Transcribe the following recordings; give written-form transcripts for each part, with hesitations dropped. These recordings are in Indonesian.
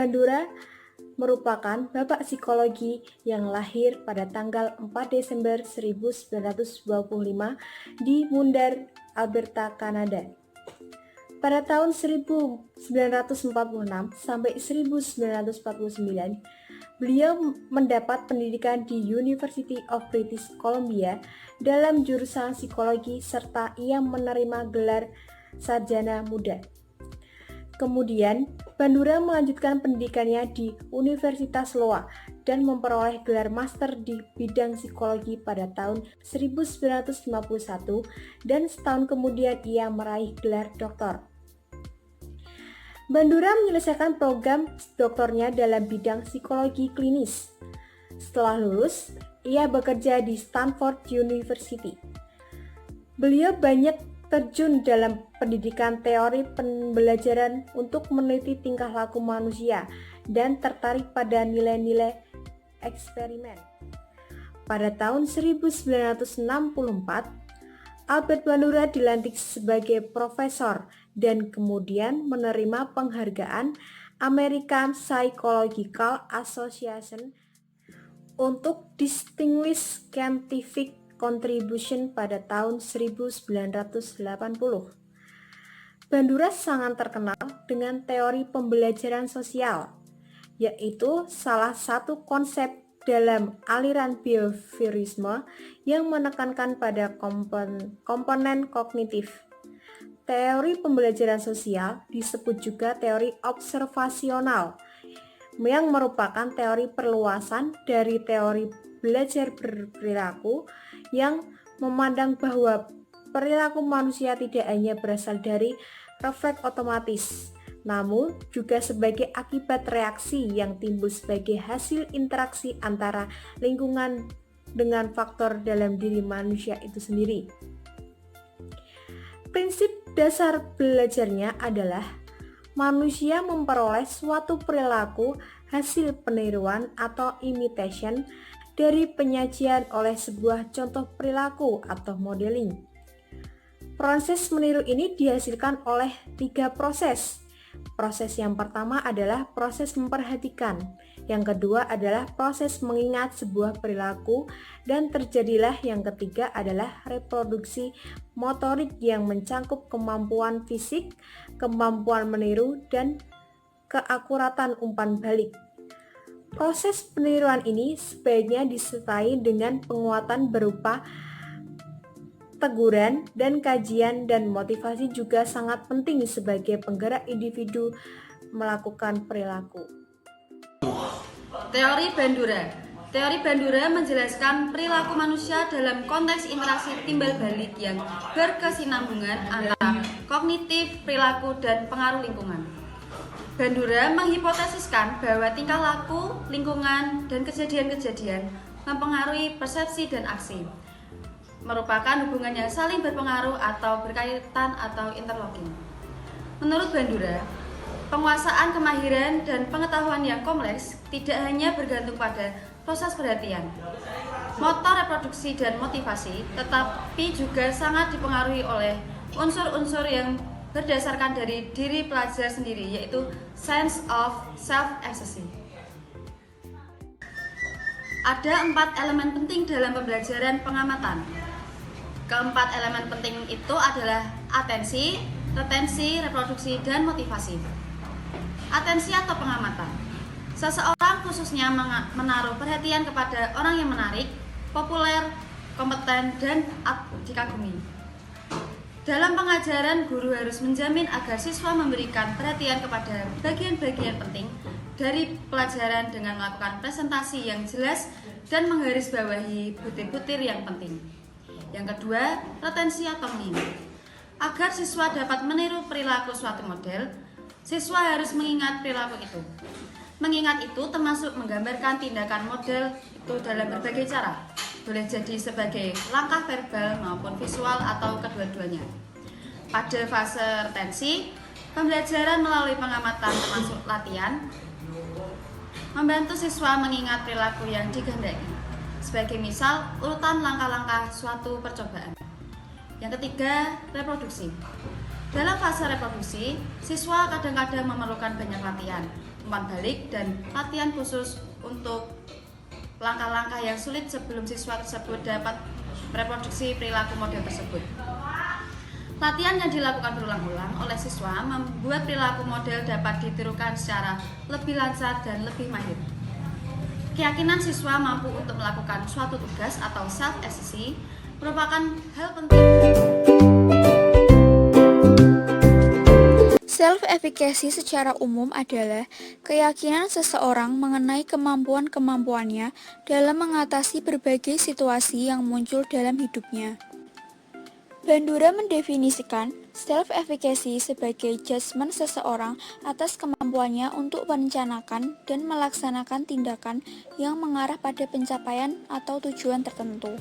Bandura merupakan bapak psikologi yang lahir pada tanggal 4 Desember 1925 di Mundar, Alberta, Kanada. Pada tahun 1946 sampai 1949, beliau mendapat pendidikan di University of British Columbia dalam jurusan psikologi serta ia menerima gelar sarjana muda. Kemudian, Bandura melanjutkan pendidikannya di Universitas Loa dan memperoleh gelar master di bidang psikologi pada tahun 1951 dan setahun kemudian ia meraih gelar doktor. Bandura menyelesaikan program doktornya dalam bidang psikologi klinis. Setelah lulus, ia bekerja di Stanford University. Beliau banyak terjun dalam pendidikan teori pembelajaran untuk meneliti tingkah laku manusia dan tertarik pada nilai-nilai eksperimen. Pada tahun 1964, Albert Bandura dilantik sebagai profesor dan kemudian menerima penghargaan American Psychological Association untuk Distinguished Scientific Contribution pada tahun 1980. Bandura sangat terkenal dengan teori pembelajaran sosial, yaitu salah satu konsep dalam aliran behaviorisme yang menekankan pada komponen kognitif. Teori pembelajaran sosial disebut juga teori observasional, yang merupakan teori perluasan dari teori belajar berperilaku yang memandang bahwa perilaku manusia tidak hanya berasal dari refleks otomatis, namun juga sebagai akibat reaksi yang timbul sebagai hasil interaksi antara lingkungan dengan faktor dalam diri manusia itu sendiri. Prinsip dasar belajarnya adalah manusia memperoleh suatu perilaku hasil peniruan atau imitation dari penyajian oleh sebuah contoh perilaku atau modeling. Proses meniru ini dihasilkan oleh 3 proses. Proses yang pertama adalah proses memperhatikan, yang kedua adalah proses mengingat sebuah perilaku, dan terjadilah yang ketiga adalah reproduksi motorik yang mencakup kemampuan fisik, kemampuan meniru, dan keakuratan umpan balik. Proses peniruan ini sebaiknya disertai dengan penguatan berupa teguran dan kajian, dan motivasi juga sangat penting sebagai penggerak individu melakukan perilaku. Teori Bandura. Teori Bandura menjelaskan perilaku manusia dalam konteks interaksi timbal balik yang berkesinambungan antara kognitif, perilaku, dan pengaruh lingkungan. Bandura menghipotesiskan bahwa tingkah laku, lingkungan, dan kejadian-kejadian mempengaruhi persepsi dan aksi, merupakan hubungan yang saling berpengaruh atau berkaitan atau interlocking. Menurut Bandura, penguasaan kemahiran dan pengetahuan yang kompleks tidak hanya bergantung pada proses perhatian, motor reproduksi, dan motivasi, tetapi juga sangat dipengaruhi oleh unsur-unsur yang berdasarkan dari diri pelajar sendiri, yaitu sense of self-existence. Ada 4 elemen penting dalam pembelajaran pengamatan. Keempat elemen penting itu adalah atensi, retensi, reproduksi, dan motivasi. Atensi atau pengamatan. Seseorang khususnya menaruh perhatian kepada orang yang menarik, populer, kompeten, dan dikagumi. Dalam pengajaran, guru harus menjamin agar siswa memberikan perhatian kepada bagian-bagian penting dari pelajaran dengan melakukan presentasi yang jelas dan menggarisbawahi butir-butir yang penting. Yang kedua, retensi atau mengingat. Agar siswa dapat meniru perilaku suatu model, siswa harus mengingat perilaku itu. Mengingat itu termasuk menggambarkan tindakan model itu dalam berbagai cara. Boleh jadi sebagai langkah verbal maupun visual atau kedua-duanya. Pada fase retensi, pembelajaran melalui pengamatan termasuk latihan, membantu siswa mengingat perilaku yang dikehendaki. Sebagai misal, urutan langkah-langkah suatu percobaan. Yang ketiga, reproduksi. Dalam fase reproduksi, siswa kadang-kadang memerlukan banyak latihan. umpan balik, dan latihan khusus untuk langkah-langkah yang sulit sebelum siswa tersebut dapat mereproduksi perilaku model tersebut. Latihan yang dilakukan berulang-ulang oleh siswa membuat perilaku model dapat ditirukan secara lebih lancar dan lebih mahir. Keyakinan siswa mampu untuk melakukan suatu tugas atau self-efficacy merupakan hal penting. Self-efficacy secara umum adalah keyakinan seseorang mengenai kemampuan-kemampuannya dalam mengatasi berbagai situasi yang muncul dalam hidupnya. Bandura mendefinisikan self-efficacy sebagai judgement seseorang atas kemampuannya untuk merencanakan dan melaksanakan tindakan yang mengarah pada pencapaian atau tujuan tertentu.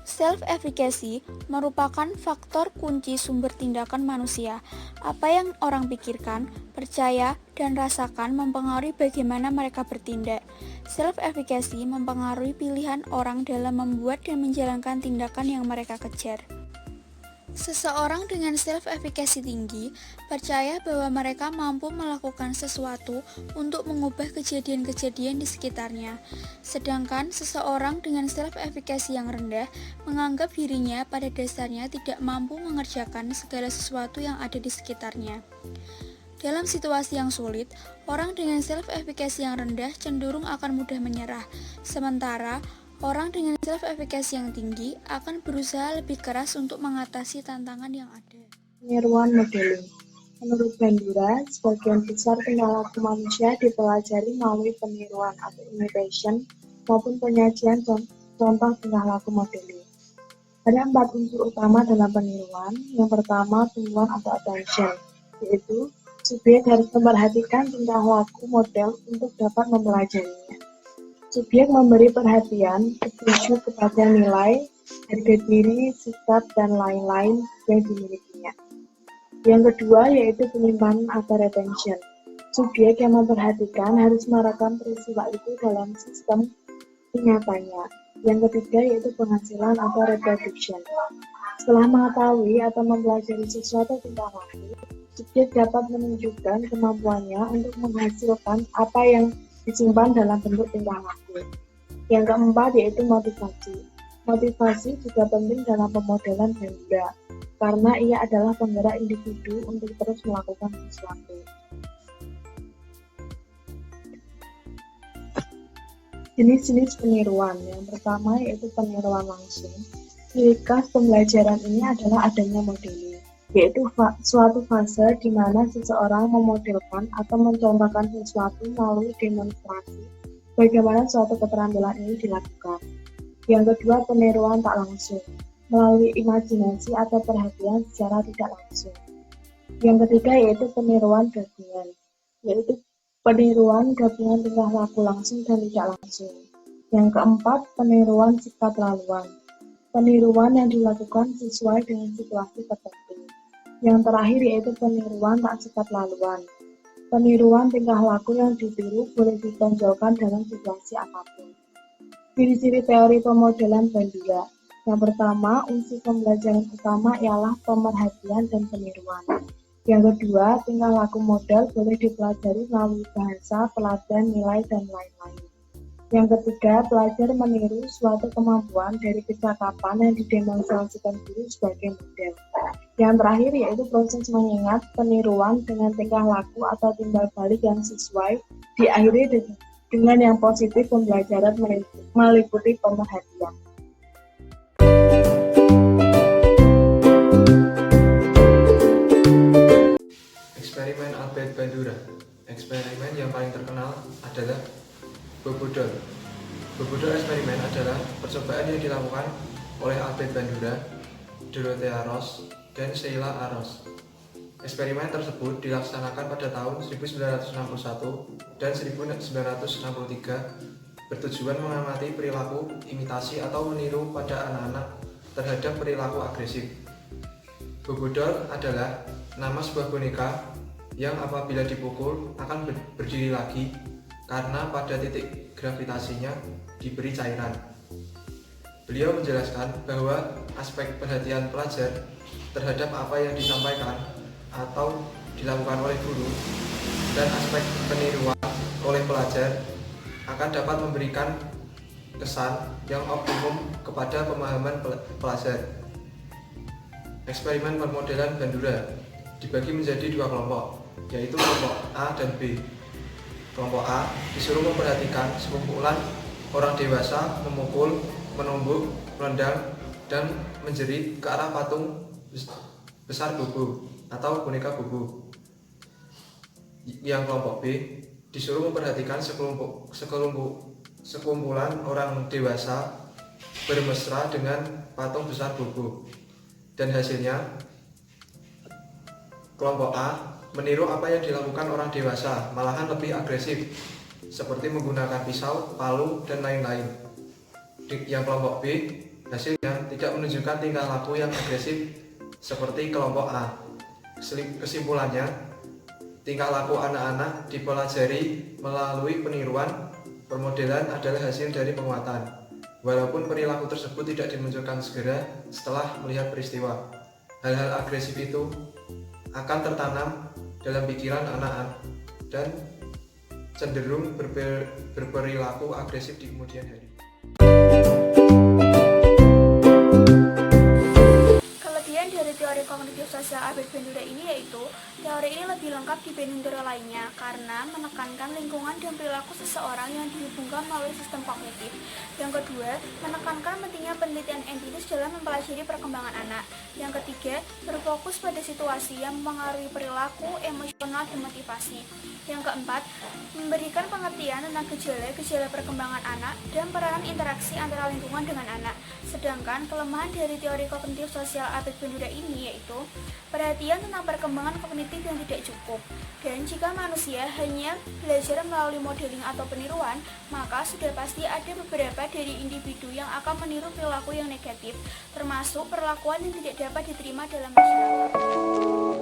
Self-efficacy merupakan faktor kunci sumber tindakan manusia. Apa yang orang pikirkan, percaya, dan rasakan mempengaruhi bagaimana mereka bertindak. Self-efficacy mempengaruhi pilihan orang dalam membuat dan menjalankan tindakan yang mereka kejar. Seseorang dengan self-efficacy tinggi percaya bahwa mereka mampu melakukan sesuatu untuk mengubah kejadian-kejadian di sekitarnya. Sedangkan seseorang dengan self-efficacy yang rendah menganggap dirinya pada dasarnya tidak mampu mengerjakan segala sesuatu yang ada di sekitarnya. Dalam situasi yang sulit, orang dengan self-efficacy yang rendah cenderung akan mudah menyerah. Sementara orang dengan self-efficacy yang tinggi akan berusaha lebih keras untuk mengatasi tantangan yang ada. Peniruan modeling. Menurut Bandura, sebagian besar tingkah laku manusia dipelajari melalui peniruan atau imitation maupun penyajian contoh tingkah laku modeling. Ada 4 unsur utama dalam peniruan. Yang pertama, tumbuhan atau attention, yaitu subjek harus memperhatikan tingkah laku model untuk dapat mempelajarinya. Subjek memberi perhatian tertuju kepada nilai, harga diri, sikap, dan lain-lain yang dimilikinya. Yang kedua yaitu penyimpanan atau retention. Subjek yang memperhatikan harus merekam peristiwa itu dalam sistem ingatannya. Yang ketiga yaitu penghasilan atau reproduction. Setelah mengetahui atau mempelajari sesuatu tingkah laku, subjek dapat menunjukkan kemampuannya untuk menghasilkan apa yang disimpan dalam bentuk tingkah laku. Yang keempat yaitu motivasi. Motivasi juga penting dalam pemodelan Bandura, karena ia adalah penggerak individu untuk terus melakukan sesuatu. Jenis-jenis peniruan. Yang pertama yaitu peniruan langsung. Ciri khas pembelajaran ini adalah adanya modeling, yaitu suatu fase di mana seseorang memodelkan atau mencontohkan sesuatu melalui demonstrasi bagaimana suatu keterampilan ini dilakukan. Yang kedua, peniruan tak langsung, melalui imajinasi atau perhatian secara tidak langsung. Yang ketiga yaitu peniruan gabungan, yaitu peniruan gabungan tingkah laku langsung dan tidak langsung. Yang keempat, peniruan sifat laluan, peniruan yang dilakukan sesuai dengan situasi tertentu. Yang terakhir yaitu peniruan tak sifat laluan. Peniruan tingkah laku yang ditiru boleh ditonjolkan dalam situasi apapun. Ciri-ciri teori pemodelan Bandura. Yang pertama, unsur pembelajaran utama ialah pemerhatian dan peniruan. Yang kedua, tingkah laku model boleh dipelajari melalui bahasa, teladan, nilai, dan lain-lain. Yang ketiga, pelajar meniru suatu kemampuan dari kecakapan yang didemonstrasikan guru sebagai model. Yang terakhir yaitu proses mengingat peniruan dengan tingkah laku atau timbal balik yang sesuai, diakhiri dengan yang positif. Pembelajaran meliputi pemerhatian. Eksperimen Albert Bandura. Eksperimen yang paling terkenal adalah Bobodol. Bobodol eksperimen adalah percobaan yang dilakukan oleh Albert Bandura, Dorothea Ross, dan Sheila Aros. Eksperimen tersebut dilaksanakan pada tahun 1961 dan 1963 bertujuan mengamati perilaku imitasi atau meniru pada anak-anak terhadap perilaku agresif. Bobodol adalah nama sebuah boneka yang apabila dipukul akan berdiri lagi karena pada titik gravitasinya diberi cairan. Beliau menjelaskan bahwa aspek perhatian pelajar terhadap apa yang disampaikan atau dilakukan oleh guru dan aspek peniruan oleh pelajar akan dapat memberikan kesan yang optimum kepada pemahaman pelajar. Eksperimen permodelan Bandura dibagi menjadi dua kelompok, yaitu kelompok A dan B. Kelompok A disuruh memperhatikan sekumpulan orang dewasa memukul, menumbuk, menendang, dan menjerit ke arah patung besar Bobo atau boneka Bobo. Yang kelompok B disuruh memperhatikan sekumpulan orang dewasa bermesra dengan patung besar Bobo. Dan hasilnya, kelompok A meniru apa yang dilakukan orang dewasa, malahan lebih agresif, seperti menggunakan pisau, palu, dan lain-lain. Yang kelompok B, hasilnya tidak menunjukkan tingkah laku yang agresif seperti kelompok A. Kesimpulannya, tingkah laku anak-anak dipelajari melalui peniruan permodelan adalah hasil dari penguatan. Walaupun perilaku tersebut tidak dimunculkan segera setelah melihat peristiwa, hal-hal agresif itu akan tertanam dalam pikiran anak-anak dan cenderung berperilaku agresif di kemudian hari. Kelebihan dari teori kognitif sosial Albert Bandura ini yaitu teori ini lebih lengkap dibanding teori lainnya karena menekankan lingkungan dan perilaku seseorang yang dihubungkan melalui sistem kognitif. Yang kedua, menekankan pentingnya penelitian empiris dalam mempelajari perkembangan anak. Yang ketiga, berfokus pada situasi yang mempengaruhi perilaku, emosional, dan motivasi. Yang keempat, memberikan pengertian tentang gejala perkembangan anak dan peranan interaksi antara lingkungan dengan anak. Sedangkan kelemahan dari teori kognitif sosial Albert Bandura ini yaitu perhatian tentang perkembangan kognitif yang tidak cukup. Dan jika manusia hanya belajar melalui modeling atau peniruan, maka sudah pasti ada beberapa dari individu yang akan meniru perilaku yang negatif, termasuk perlakuan yang tidak dapat diterima dalam masyarakat.